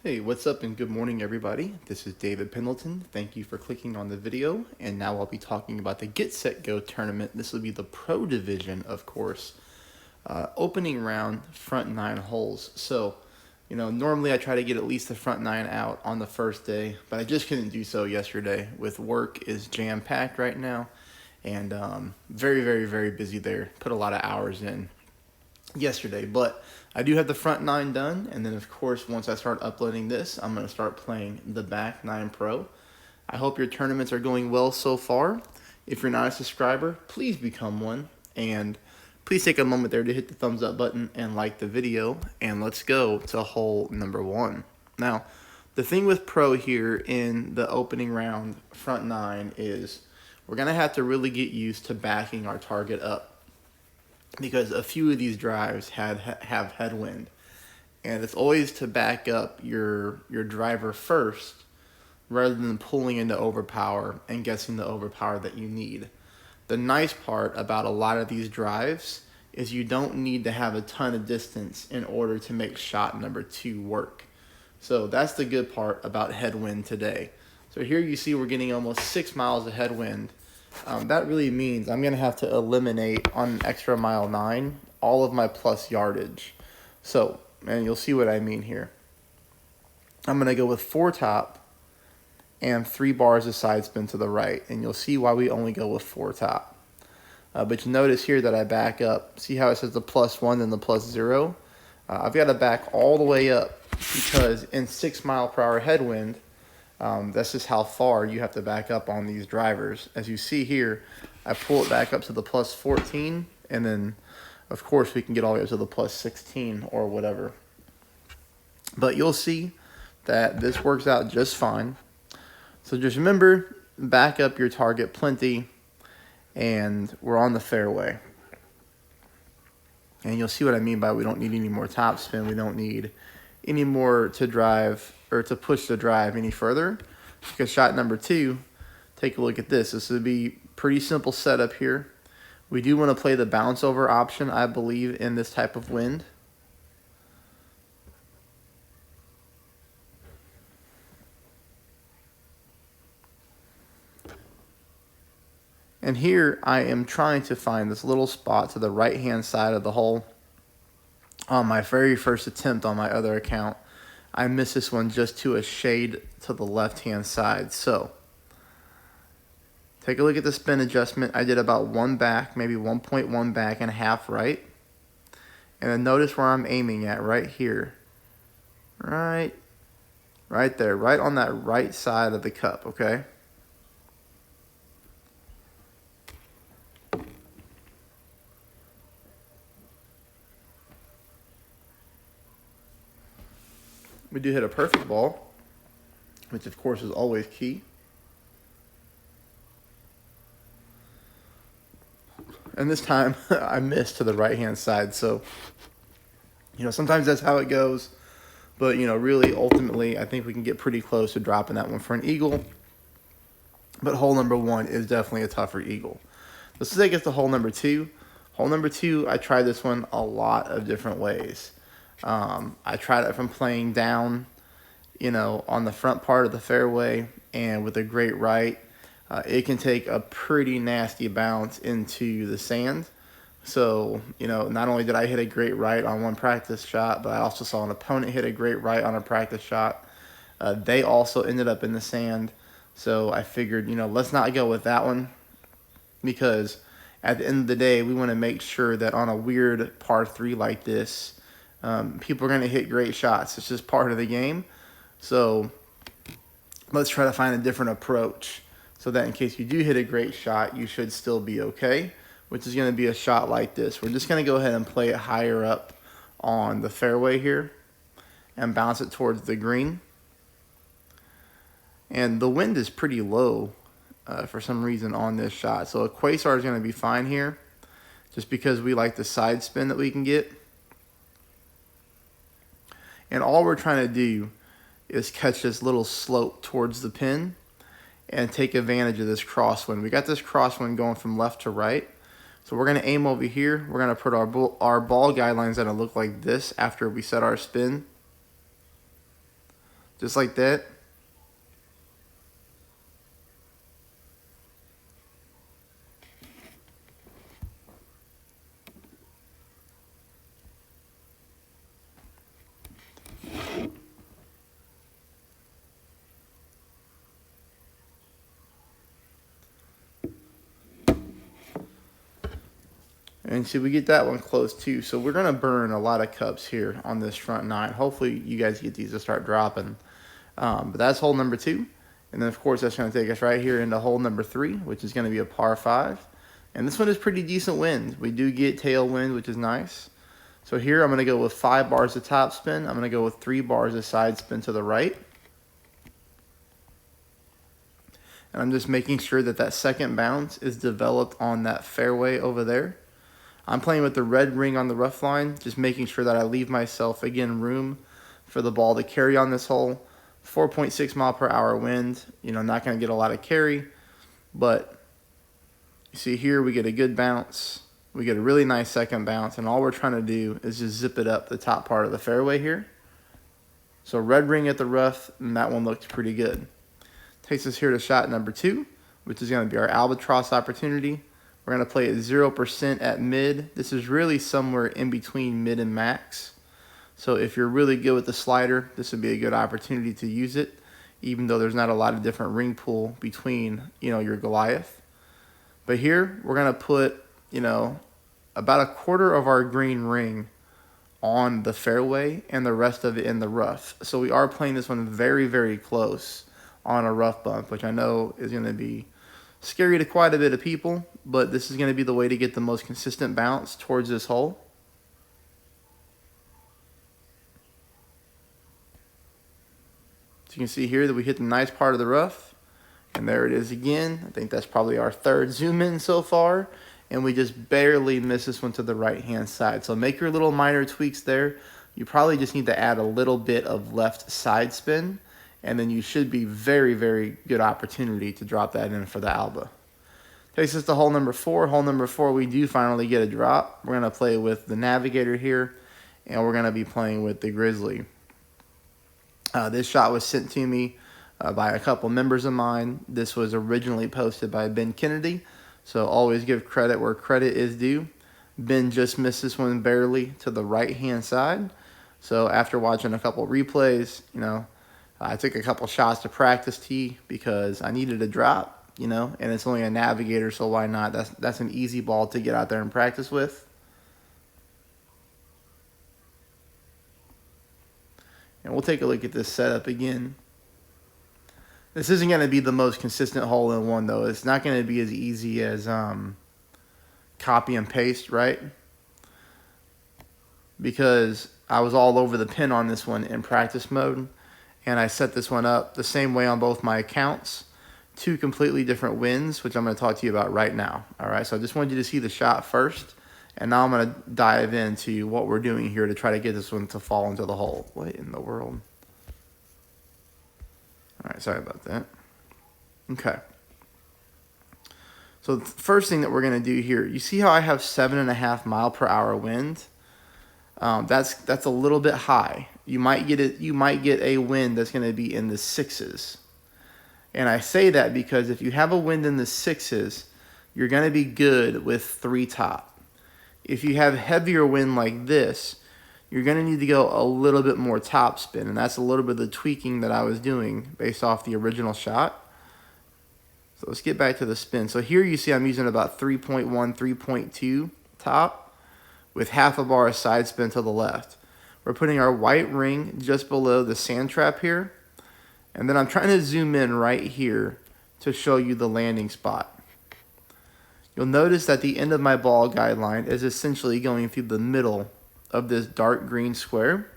Hey, what's up and good morning everybody. This is David Pendleton. Thank you for clicking on the video, and now I'll be talking about the Get Set Go tournament. This will be the pro division, of course. Opening round, front 9 holes. So, normally I try to get at least the front 9 out on the first day, but I just couldn't do so yesterday. With work is jam-packed right now, and very, very, very busy there. Put a lot of hours in yesterday, but I do have the front 9 done, and then of course once I start uploading this, I'm going to start playing the back 9 Pro. I hope your tournaments are going well so far. If you're not a subscriber, please become one, and please take a moment there to hit the thumbs up button and like the video, and let's go to hole number 1. Now, the thing with Pro here in the opening round front 9 is we're going to have to really get used to backing our target up, because a few of these drives have headwind, and it's always to back up your driver first rather than pulling into overpower and guessing the overpower that you need. The nice part about a lot of these drives is you don't need to have a ton of distance in order to make shot number 2 work. So that's the good part about headwind today. So here you see we're getting almost 6 miles of headwind. That really means I'm going to have to eliminate on an extra mile 9 all of my plus yardage. So, and you'll see what I mean here. I'm going to go with 4 top and 3 bars of side spin to the right, and you'll see why we only go with 4 top. But you notice here that I back up. See how it says the +1 and the +0? I've got to back all the way up, because in 6 mile per hour headwind, that's just how far you have to back up on these drivers. As you see here, I pull it back up to the +14, and then, of course, we can get all the way up to the +16 or whatever. But you'll see that this works out just fine. So just remember, back up your target plenty, and we're on the fairway. And you'll see what I mean by we don't need any more topspin. We don't need any more to drive or to push the drive any further, because shot number 2, take a look at this. This would be pretty simple setup here. We do want to play the bounce over option, I believe, in this type of wind. And here I am trying to find this little spot to the right-hand side of the hole. On my very first attempt on my other account, I missed this one just to a shade to the left-hand side. So, take a look at the spin adjustment. I did about 1 back, maybe 1.1 back and a half right. And then notice where I'm aiming at right here. Right there, right on that right side of the cup, okay? We do hit a perfect ball, which of course is always key. And this time I missed to the right-hand side. So, sometimes that's how it goes. But, really, ultimately, I think we can get pretty close to dropping that one for an eagle. But hole number 1 is definitely a tougher eagle. Let's take us to hole number 2. Hole number 2, I tried this one a lot of different ways. I tried it from playing down, on the front part of the fairway and with a great right. It can take a pretty nasty bounce into the sand. So, not only did I hit a great right on one practice shot, but I also saw an opponent hit a great right on a practice shot. They also ended up in the sand. So I figured, let's not go with that one, because at the end of the day, we want to make sure that on a weird par 3 like this, people are going to hit great shots. It's just part of the game. So let's try to find a different approach, so that in case you do hit a great shot, you should still be okay, which is going to be a shot like this. We're just going to go ahead and play it higher up on the fairway here and bounce it towards the green. And the wind is pretty low for some reason on this shot. So a Quasar is going to be fine here, just because we like the side spin that we can get. And all we're trying to do is catch this little slope towards the pin and take advantage of this crosswind. We got this crosswind going from left to right. So we're going to aim over here. We're going to put our ball guidelines that look like this after we set our spin. just like that. And see, we get that one close too. So we're gonna burn a lot of cups here on this front nine. Hopefully you guys get these to start dropping. But that's hole number 2. And then of course that's gonna take us right here into hole number 3, which is gonna be a par 5. And this one is pretty decent wind. We do get tailwind, which is nice. So here I'm gonna go with 5 bars of top spin. I'm gonna go with 3 bars of side spin to the right. And I'm just making sure that that second bounce is developed on that fairway over there. I'm playing with the red ring on the rough line, just making sure that I leave myself, again, room for the ball to carry on this hole. 4.6 mile per hour wind, you know, not going to get a lot of carry, but you see here we get a good bounce. We get a really nice second bounce, and all we're trying to do is just zip it up the top part of the fairway here. So red ring at the rough, and that one looked pretty good. Takes us here to shot number 2, which is going to be our Albatross opportunity. We're going to play at 0% at mid. This is really somewhere in between mid and max. So if you're really good with the slider, this would be a good opportunity to use it, even though there's not a lot of different ring pool between, you know, your Goliath. But here, we're going to put, you know, about a quarter of our green ring on the fairway and the rest of it in the rough. So we are playing this one very, very close on a rough bump, which I know is going to be scary to quite a bit of people, but this is going to be the way to get the most consistent bounce towards this hole. So you can see here that we hit the nice part of the rough, and there it is again. I think that's probably our 3rd zoom in so far, and we just barely miss this one to the right hand side. So make your little minor tweaks there. You probably just need to add a little bit of left side spin, and then you should be very, very good opportunity to drop that in for the Alba. Takes us to hole number 4. Hole number 4, we do finally get a drop. We're going to play with the Navigator here, and we're going to be playing with the Grizzly. This shot was sent to me by a couple members of mine. This was originally posted by Ben Kennedy, so always give credit where credit is due. Ben just missed this one barely to the right-hand side. So after watching a couple replays, you know, I took a couple shots to practice tee because I needed a drop, you know, and it's only a Navigator, so why not? That's an easy ball to get out there and practice with. And we'll take a look at this setup again. This isn't going to be the most consistent hole in one, though. It's not going to be as easy as copy and paste, right? Because I was all over the pin on this one in practice mode, and I set this one up the same way on both my accounts. 2 completely different winds, which I'm going to talk to you about right now. All right, so I just wanted you to see the shot first, and now I'm going to dive into what we're doing here to try to get this one to fall into the hole. What in the world? All right, sorry about that. Okay. So the first thing that we're going to do here, you see how I have 7.5 mile per hour wind? That's a little bit high. You might get a wind that's going to be in the 6s. And I say that because if you have a wind in the 6s, you're going to be good with 3 top. If you have heavier wind like this, you're going to need to go a little bit more top spin, and that's a little bit of the tweaking that I was doing based off the original shot. So let's get back to the spin. So here you see I'm using about 3.1, 3.2 top with half a bar of side spin to the left. We're putting our white ring just below the sand trap here, and then I'm trying to zoom in right here to show you the landing spot. You'll notice that the end of my ball guideline is essentially going through the middle of this dark green square.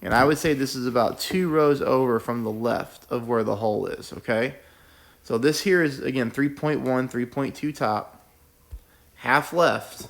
And I would say this is about 2 rows over from the left of where the hole is, okay? So this here is, again, 3.1, 3.2 top, half left.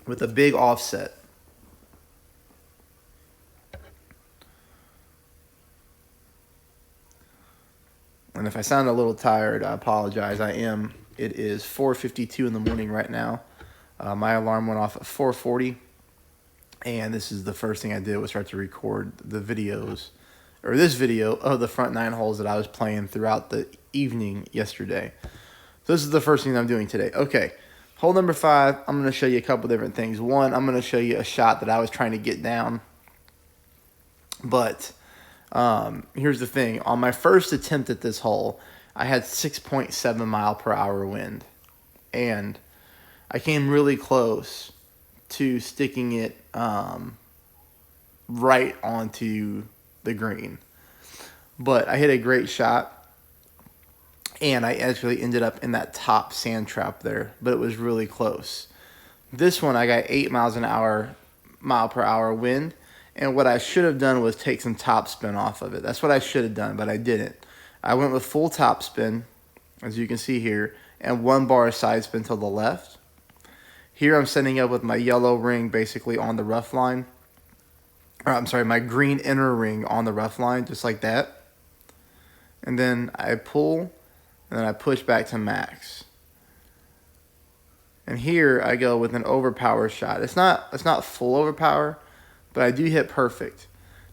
With a big offset. And if I sound a little tired, I apologize. I am. It is 4:52 in the morning right now. My alarm went off at 4:40. And this is the first thing I did was start to record the videos, or this video of the front 9 holes that I was playing throughout the evening yesterday. So this is the first thing I'm doing today. Okay, hole number 5, I'm going to show you a couple different things. One, I'm going to show you a shot that I was trying to get down. But here's the thing. On my first attempt at this hole, I had 6.7 mile per hour wind. And I came really close to sticking it right onto the green. But I hit a great shot. And I actually ended up in that top sand trap there, but it was really close. This one, I got 8 mile per hour wind, and what I should have done was take some top spin off of it. That's what I should have done, but I didn't. I went with full top spin, as you can see here, and 1 bar of side spin to the left. Here I'm setting up with my yellow ring basically on the rough line. Or, I'm sorry, my green inner ring on the rough line, just like that. And then I pull, and then I push back to max. And here I go with an overpower shot. It's not full overpower, but I do hit perfect.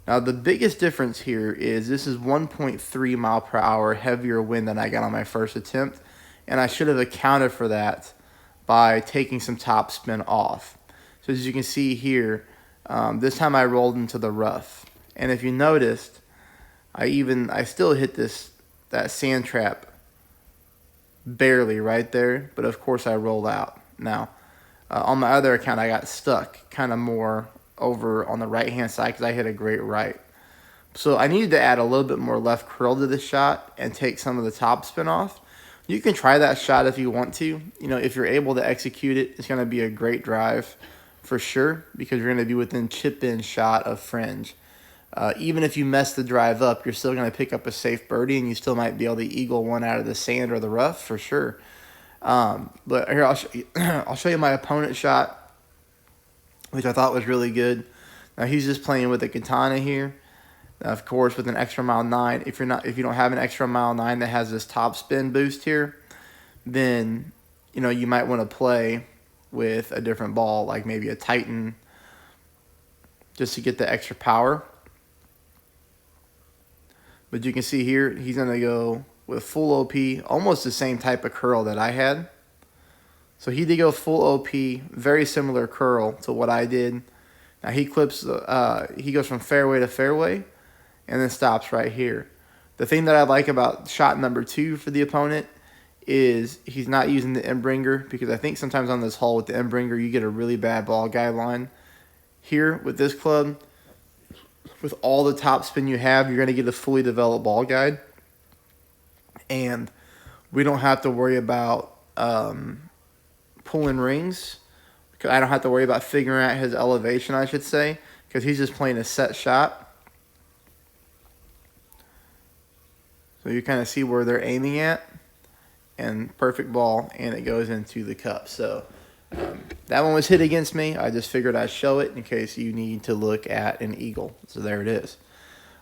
Now the biggest difference here is this is 1.3 mile per hour heavier wind than I got on my first attempt, and I should have accounted for that by taking some top spin off. So as you can see here, this time I rolled into the rough, and if you noticed, I still hit that sand trap barely right there, but of course I rolled out. Now, on my other account, I got stuck kind of more over on the right-hand side because I hit a great right. So I needed to add a little bit more left curl to this shot and take some of the top spin off. You can try that shot if you want to. You know, if you're able to execute it, it's going to be a great drive for sure because you're going to be within chip-in shot of fringe. Even if you mess the drive up, you're still going to pick up a safe birdie, and you still might be able to eagle one out of the sand or the rough for sure. But here, I'll show you my opponent's shot, which I thought was really good. Now he's just playing with a katana here, of course, with an extra mile 9. If you don't have an extra mile 9 that has this top spin boost here, then you might want to play with a different ball, like maybe a Titan, just to get the extra power. But you can see here, he's going to go with full OP, almost the same type of curl that I had. So he did go full OP, very similar curl to what I did. Now he he goes from fairway to fairway, and then stops right here. The thing that I like about shot number 2 for the opponent is he's not using the Embringer, because I think sometimes on this hole with the Embringer, you get a really bad ball guide line. Here with this club, with all the top spin you have, you're going to get a fully developed ball guide. And we don't have to worry about pulling rings. I don't have to worry about figuring out his elevation, I should say, because he's just playing a set shot. So you kind of see where they're aiming at. And perfect ball, and it goes into the cup. So that one was hit against me. I just figured I'd show it in case you need to look at an eagle. So there it is.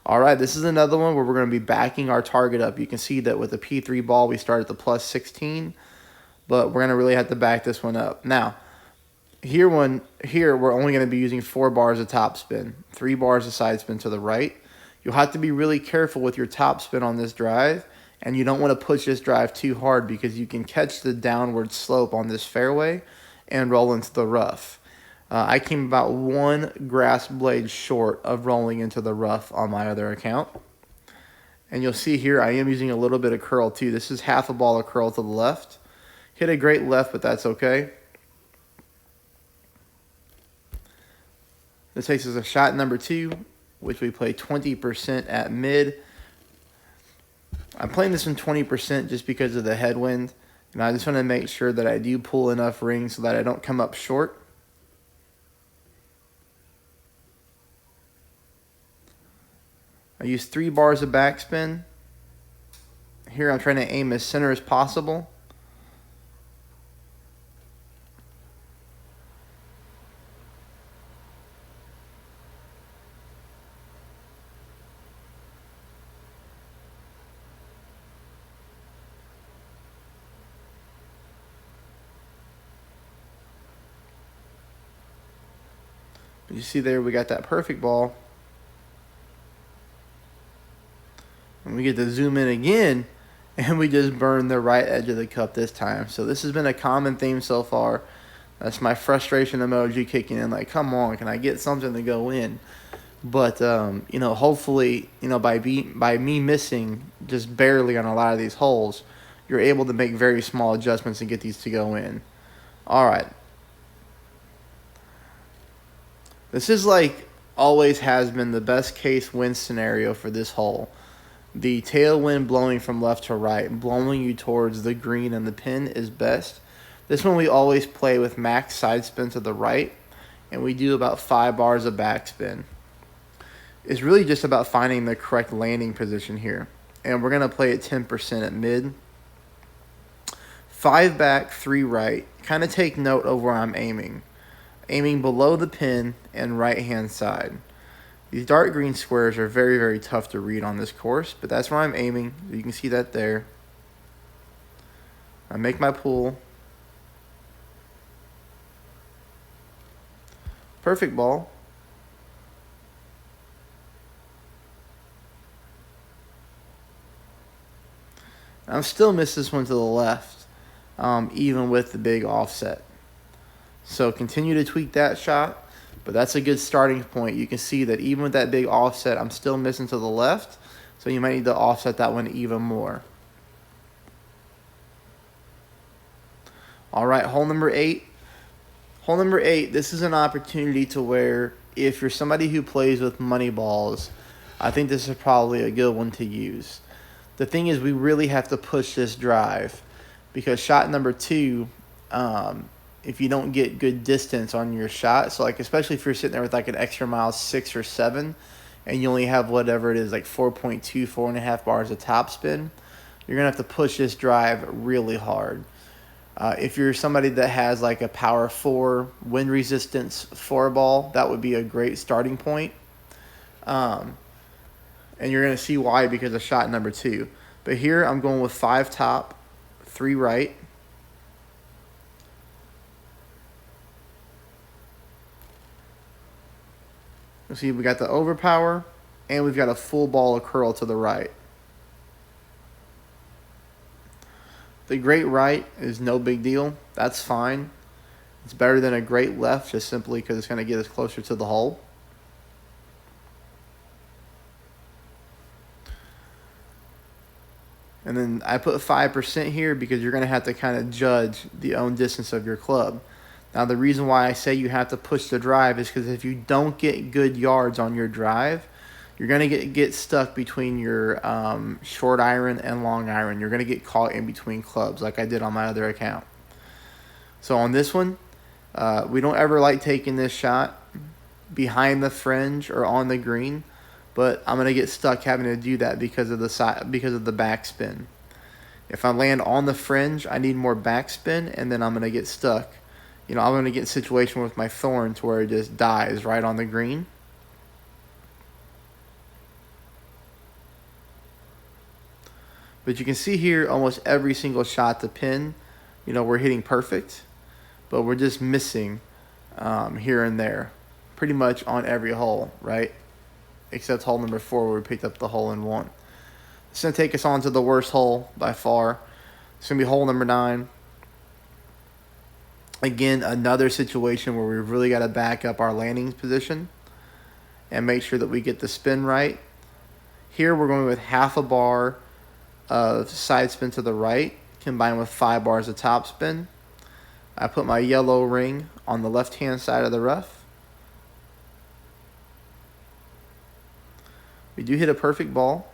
All right, this is another one where we're going to be backing our target up. You can see that with the P3 ball, we start at the plus 16, but we're going to really have to back this one up. Now, here we're only going to be using 4 bars of top spin, 3 bars of side spin to the right. You'll have to be really careful with your top spin on this drive, and you don't want to push this drive too hard because you can catch the downward slope on this fairway and roll into the rough. I came about 1 grass blade short of rolling into the rough on my other account. And you'll see here I am using a little bit of curl too. This is half a ball of curl to the left. Hit a great left, but that's okay. This takes us to shot number 2, which we play 20% at mid. I'm playing this in 20% just because of the headwind. And I just want to make sure that I do pull enough rings so that I don't come up short. I use 3 bars of backspin. Here I'm trying to aim as center as possible. You see there, we got that perfect ball. And we get to zoom in again, and we just burn the right edge of the cup this time. So this has been a common theme so far. That's my frustration emoji kicking in, like, come on, can I get something to go in? But, you know, hopefully, you know, by me missing just barely on a lot of these holes, you're able to make very small adjustments and get these to go in. All right. This is like always has been the best case win scenario for this hole. The tailwind blowing from left to right, blowing you towards the green and the pin is best. This one we always play with max side spin to the right, and we do about 5 bars of backspin. It's really just about finding the correct landing position here. And we're going to play at 10% at mid. 5 back, 3 right. Kind of take note of where I'm aiming. Aiming below the pin and right-hand side. These dark green squares are very, very tough to read on this course, but that's where I'm aiming. You can see that there. I make my pool. Perfect ball. I'm still missing this one to the left, even with the big offset. So continue to tweak that shot, but that's a good starting point. You can see that even with that big offset, I'm still missing to the left, so you might need to offset that one even more. All right, hole number 8. Hole number 8, this is an opportunity to where if you're somebody who plays with money balls, I think this is probably a good one to use. The thing is, we really have to push this drive because shot number 2, if you don't get good distance on your shot, so like especially if you're sitting there with like an extra mile 6 or 7 and you only have whatever it is, like 4.2, 4.5 bars of topspin, you're going to have to push this drive really hard. If you're somebody that has like a power 4 wind resistance 4 ball, that would be a great starting point. And you're going to see why because of shot number 2. But here I'm going with 5 top, 3 right. You see we got the overpower and we've got a full ball of curl to the right. The great right is no big deal. That's fine. It's better than a great left just simply because it's going to get us closer to the hole. And then I put 5% here because you're going to have to kind of judge the own distance of your club. Now, the reason why I say you have to push the drive is because if you don't get good yards on your drive, you're going to get stuck between your short iron and long iron. You're going to get caught in between clubs like I did on my other account. So on this one, we don't ever like taking this shot behind the fringe or on the green, but I'm going to get stuck having to do that because of the backspin. If I land on the fringe, I need more backspin, and then I'm going to get stuck. You know, I'm going to get in a situation with my thorn to where it just dies right on the green. But you can see here almost every single shot to pin, you know, we're hitting perfect, but we're just missing here and there pretty much on every hole, right? Except hole number 4 where we picked up the hole in 1. It's going to take us on to the worst hole by far. It's going to be hole number 9. Again, another situation where we've really got to back up our landing position and make sure that we get the spin right. Here we're going with half a bar of side spin to the right combined with 5 bars of top spin. I put my yellow ring on the left-hand side of the rough. We do hit a perfect ball.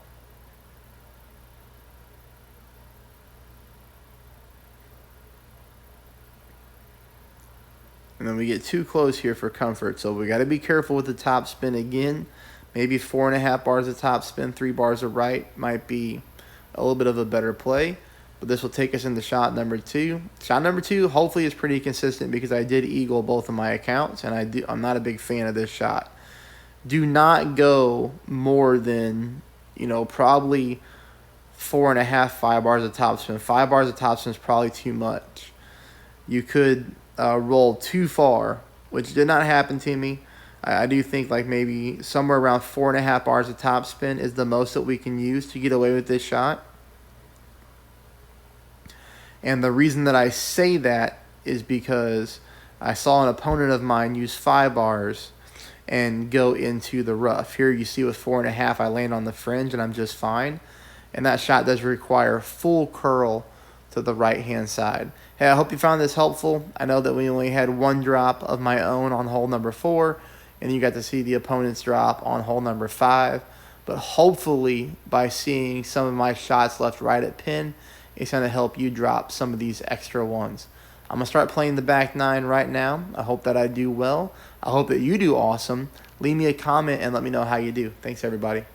And then we get too close here for comfort. So we got to be careful with the top spin again. Maybe 4.5 bars of top spin, 3 bars of right might be a little bit of a better play. But this will take us into shot number 2. Shot number 2 hopefully is pretty consistent because I did eagle both of my accounts. And I'm not a big fan of this shot. Do not go more than, you know, probably 4.5, 5 bars of topspin. 5 bars of topspin is probably too much. You could roll too far, which did not happen to me. I do think like maybe somewhere around 4.5 bars of topspin is the most that we can use to get away with this shot. And the reason that I say that is because I saw an opponent of mine use 5 bars and go into the rough. Here you see with 4.5, I land on the fringe and I'm just fine. And that shot does require full curl to the right-hand side. Hey, I hope you found this helpful. I know that we only had 1 drop of my own on hole number 4, and you got to see the opponent's drop on hole number 5. But hopefully, by seeing some of my shots left right at pin, it's going to help you drop some of these extra ones. I'm going to start playing the back 9 right now. I hope that I do well. I hope that you do awesome. Leave me a comment and let me know how you do. Thanks, everybody.